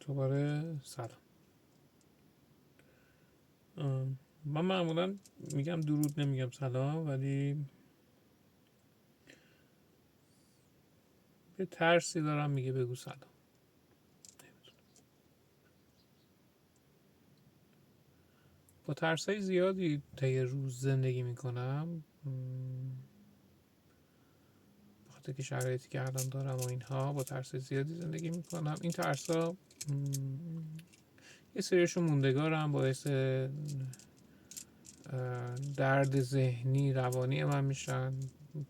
دوباره سلام. من معمولا میگم درود، نمیگم سلام، ولی یه ترسی دارم میگه بگو سلام. با ترسای زیادی طی روز زندگی میکنم، بخاطر که شرایطی که الان دارم و اینها، با ترسای زیادی زندگی میکنم. این ترسا یه سریشون موندگارم، باعث درد ذهنی روانی من میشن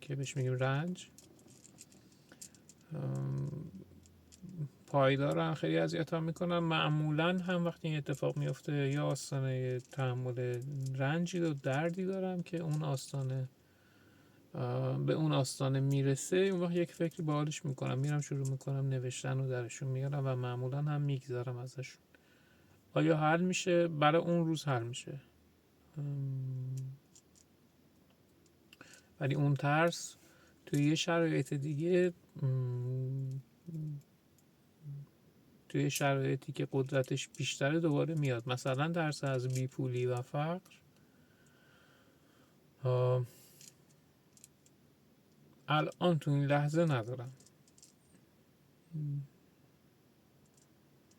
که بهش میگیم رنج. پایدارن، خیلی اذیتم میکنن. معمولا هم وقتی این اتفاق میفته یا آستانه تحمل رنجی و دردی دارم که اون آستانه به اون آستانه میرسه، اون وقت یک فکری به حالش میکنم، میرم شروع میکنم نوشتن و درشون میارم و معمولا هم میگذارم ازشون. آیا حل میشه؟ برای اون روز حل میشه، ولی اون ترس توی یه شرایط دیگه، توی شرایطی که قدرتش بیشتره دوباره میاد. مثلا ترس از بیپولی و فقر الان تو این لحظه ندارم.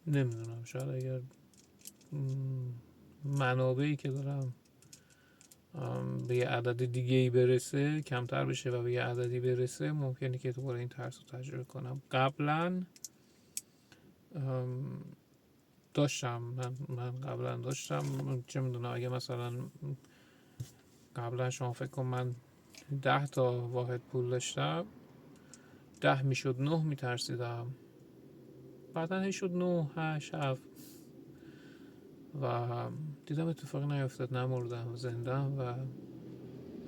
نمیدونم، شاید اگر منابعی که دارم به یه عدد دیگه ای برسه، کمتر بشه و به یه عددی برسه، ممکنه که دوباره این ترس رو تجربه کنم. قبلا داشتم، من قبلا داشتم، چه میدونم، اگه مثلا قبلا شما فکر کن من 10 تا واحد پول داشتم، 10 میشد 9 میترسیدم، بعدا هی شد 9 8 7 و دیدم اتفاقی نیفتاد، نمردم، زندم و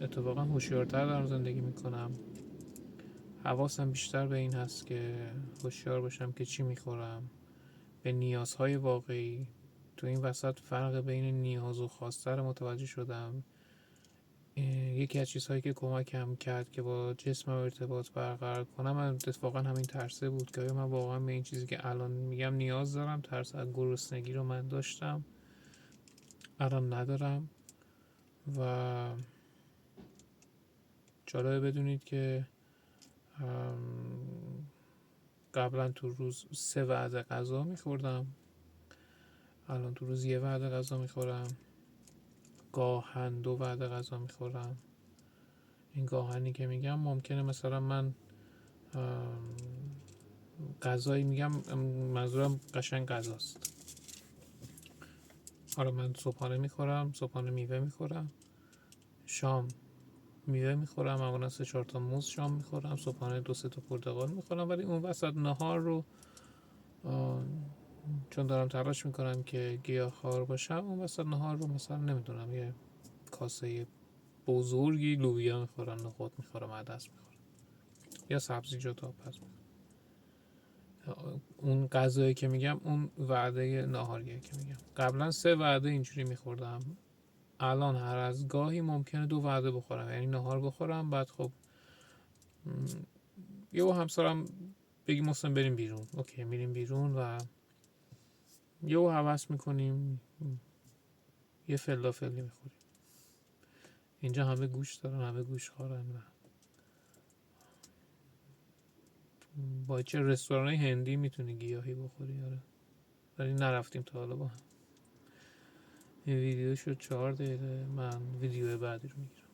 اتفاقا هوشیارتر دارم زندگی میکنم. حواسم بیشتر به این هست که هوشیار باشم که چی میخورم، به نیازهای واقعی. تو این وسط فرق بین نیاز و خواسته رو متوجه شدم. یکی از چیزهایی که کمکم کرد که با جسمم ارتباط برقرار کنم اتفاقا همین ترسه بود که من واقعا به این چیزی که الان میگم نیاز دارم. ترس از گرسنگی رو من داشتم، الان ندارم. و جالبه بدونید که قبلا تو روز 3 وعده غذا میخوردم، الان تو روز 1 وعده غذا میخورم، گاهن 2 وعده غذا میخورم. این گاهنی که میگم ممکنه مثلا من غذایی میگم، منظورم قشنگ غذاست. حالا من صبحانه میخورم، صبحانه میوه میخورم، شام میوه میخورم، معمولا 3-4 تا موز شام میخورم، صبحانه 2-3 تا پرتقال میخورم. ولی اون وسط نهار رو چون دارم تلاش میکنم که گیاهخوار باشم، اون وسط نهار رو مثلا نمیدونم یه کاسه بزرگی لوبیا میخورم، نخود میخورم، عدس میخورم یا سبزیجات آبپز میخورم. اون غذایی که میگم اون وعده ناهاریه که میگم. قبلا 3 وعده اینجوری میخوردم، الان هر از گاهی ممکنه 2 وعده بخورم، یعنی نهار بخورم، بعد خب یهو همسرم بگیم محسن بریم بیرون، اوکی میریم بیرون و یهو هوس میکنیم یه فلافلی میخوریم. اینجا همه گوش دارن، همه گوش خورن و با چه رستوران هندی میتونی گیاهی بخوری. آره، ولی نرفتیم تا حالا با هم. این ویدیو شد 4 دقیقه، من ویدیو بعدی رو میگیرم.